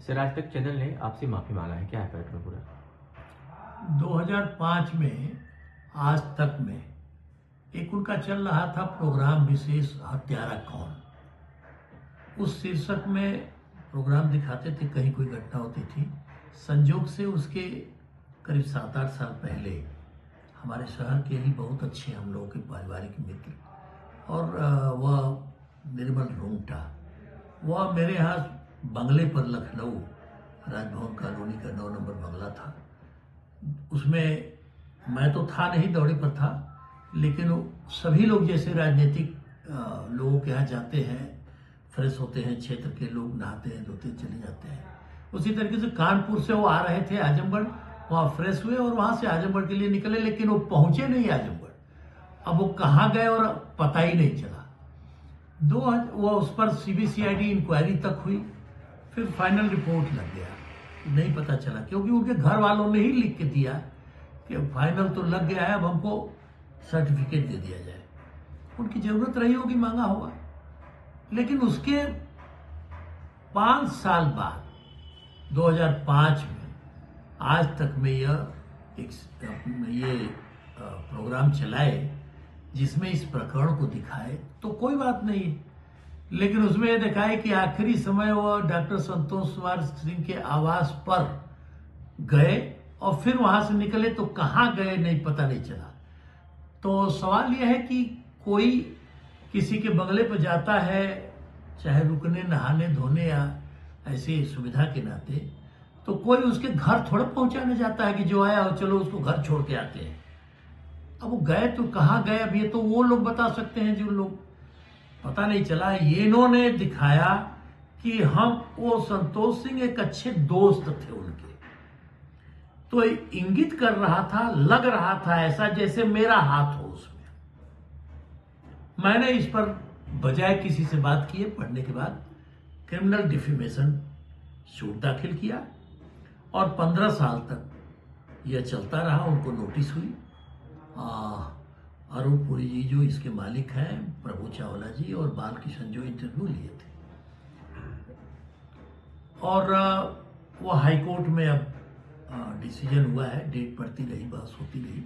Sir, आज तक channel ने आपसे माफी मांगा है, क्या है पैटर्न पूरा? 2005 में आज तक में एक उनका चल रहा था प्रोग्राम विशेष हत्यारा कौन। उस शीर्षक में प्रोग्राम दिखाते थे, कहीं कोई घटना होती थी। संजोग से उसके करीब 7-8 साल पहले हमारे शहर के ही बहुत अच्छे हम लोगों के पारिवारिक मित्र और वह निर्मल रूंगटा, वह मेरे यहाँ बंगले पर लखनऊ राजभवन कॉलोनी का 9 नंबर बंगला था। उसमें मैं तो था नहीं, दौड़े पर था, लेकिन सभी लोग जैसे राजनीतिक लोगों के यहाँ जाते हैं, फ्रेश होते हैं, क्षेत्र के लोग नहाते हैं, धोते चले जाते हैं, उसी तरीके से कानपुर से वो आ रहे थे आजमगढ़, वहाँ फ्रेश हुए और वहाँ से आजमगढ़ के लिए निकले, लेकिन वो पहुंचे नहीं आजमगढ़। अब वो कहाँ गए और पता ही नहीं चला। वो उस पर CBCID इंक्वायरी तक हुई, फिर फाइनल रिपोर्ट लग गया, नहीं पता चला, क्योंकि उनके घर वालों ने ही लिख के दिया कि फाइनल तो लग गया है, अब हमको सर्टिफिकेट दे दिया जाए। उनकी जरूरत रही होगी, मांगा होगा। लेकिन उसके 5 साल बाद 2005 में आज तक में ये प्रोग्राम चलाए जिसमें इस प्रकरण को दिखाए, तो कोई बात नहीं। लेकिन उसमें यह दिखाए कि आखिरी समय वह डॉक्टर संतोष कुमार सिंह के आवास पर गए और फिर वहां से निकले, तो कहाँ गए नहीं पता नहीं चला। तो सवाल यह है कि कोई किसी के बंगले पर जाता है, चाहे रुकने, नहाने, धोने या ऐसी सुविधा के नाते, तो कोई उसके घर थोड़ा पहुंचाने जाता है कि जो आया हो चलो उसको घर छोड़ के आते हैं। अब वो गए तो कहाँ गए, अब ये तो वो लोग बता सकते हैं जो लोग, पता नहीं चला। ये इन्होंने दिखाया कि वो संतोष सिंह एक अच्छे दोस्त थे उनके, तो इंगित कर रहा था, लग रहा था ऐसा जैसे मेरा हाथ हो उसमें। मैंने इस पर बजाय किसी से बात किए, पढ़ने के बाद क्रिमिनल डिफेमेशन सूट दाखिल किया और 15 साल तक यह चलता रहा। उनको नोटिस हुई। अरुण पुरी जी जो इसके मालिक हैं, प्रभु चावला जी और बालकिशन जो इंटरव्यू लिए थे, और वो हाई कोर्ट में अब डिसीजन हुआ है, डेट पड़ती रही, बहस होती रही।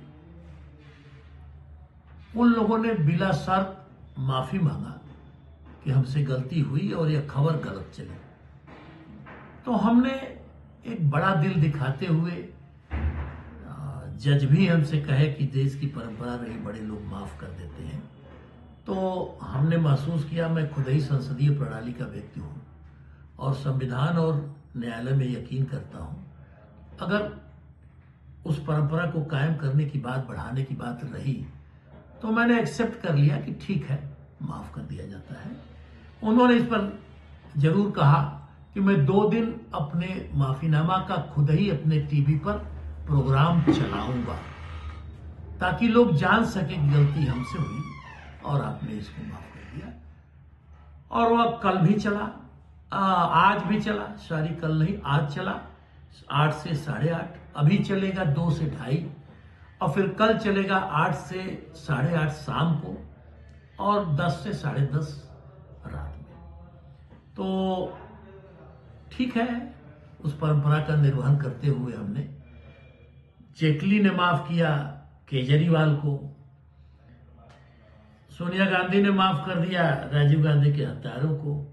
उन लोगों ने बिला शर्त माफी मांगा कि हमसे गलती हुई और यह खबर गलत चली। तो हमने एक बड़ा दिल दिखाते हुए, जज भी हमसे कहे कि देश की परंपरा रही, बड़े लोग माफ कर देते हैं, तो हमने महसूस किया, मैं खुद ही संसदीय प्रणाली का व्यक्ति हूं और संविधान और न्यायालय में यकीन करता हूं। अगर उस परंपरा को कायम करने की बात, बढ़ाने की बात रही, तो मैंने एक्सेप्ट कर लिया कि ठीक है, माफ कर दिया जाता है। उन्होंने इस पर जरूर कहा कि मैं 2 दिन अपने माफीनामा का खुद ही अपने टीवी पर प्रोग्राम चलाऊंगा, ताकि लोग जान सके कि गलती हमसे हुई और आपने इसको माफ कर दिया। और वह कल भी चला, आज भी चला, सॉरी कल नहीं, आज चला 8 से 8:30, अभी चलेगा 2 से 2:30, और फिर कल चलेगा 8 से 8:30 शाम को और 10 से 10:30 रात में। तो ठीक है, उस परंपरा का निर्वहन करते हुए हमने, जेटली ने माफ किया केजरीवाल को, सोनिया गांधी ने माफ कर दिया राजीव गांधी के हत्यारों को।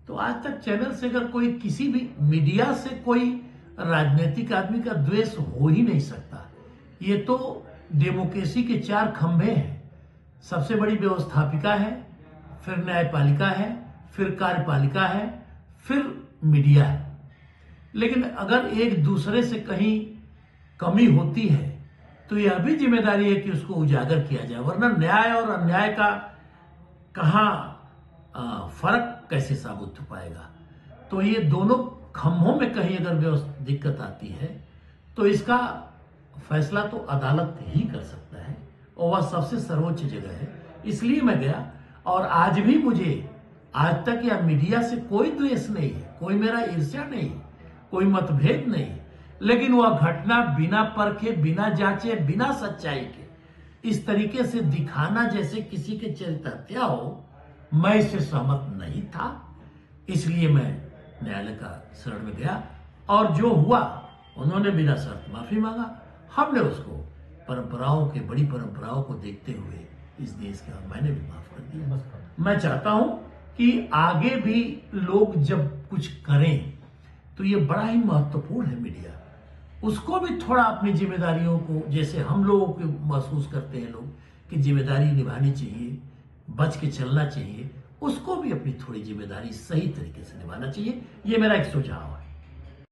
तो आज तक चैनल से अगर कोई, किसी भी मीडिया से कोई राजनीतिक आदमी का द्वेष हो ही नहीं सकता। ये तो डेमोक्रेसी के 4 खंभे हैं। सबसे बड़ी व्यवस्थापिका है, फिर न्यायपालिका है, फिर कार्यपालिका है, फिर मीडिया है। लेकिन अगर एक दूसरे से कहीं कमी होती है तो यह भी जिम्मेदारी है कि उसको उजागर किया जाए, वरना न्याय और अन्याय का कहाँ फर्क कैसे साबित हो पाएगा। तो ये दोनों खंभों में कहीं अगर दिक्कत आती है तो इसका फैसला तो अदालत ही कर सकता है, और वह सबसे सर्वोच्च जगह है। इसलिए मैं गया, और आज भी मुझे आज तक या मीडिया से कोई द्वेष नहीं है, कोई मेरा ईर्ष्या नहीं, कोई मतभेद नहीं, लेकिन वह घटना बिना परखे, बिना जांचे, बिना सच्चाई के इस तरीके से दिखाना जैसे किसी के चरित्र हत्या हो, मैं इससे सहमत नहीं था। इसलिए मैं न्यायालय का शरण में गया और जो हुआ उन्होंने बिना शर्त माफी मांगा। हमने उसको परंपराओं के बड़ी परंपराओं को देखते हुए इस देश का मैंने भी माफ कर दिया। मैं चाहता हूं कि आगे भी लोग जब कुछ करें तो ये बड़ा ही महत्वपूर्ण है मीडिया, उसको भी थोड़ा अपनी जिम्मेदारियों को, जैसे हम लोगों को महसूस करते हैं लोग कि जिम्मेदारी निभानी चाहिए, बच के चलना चाहिए, उसको भी अपनी थोड़ी जिम्मेदारी सही तरीके से निभाना चाहिए। ये मेरा एक सुझाव है।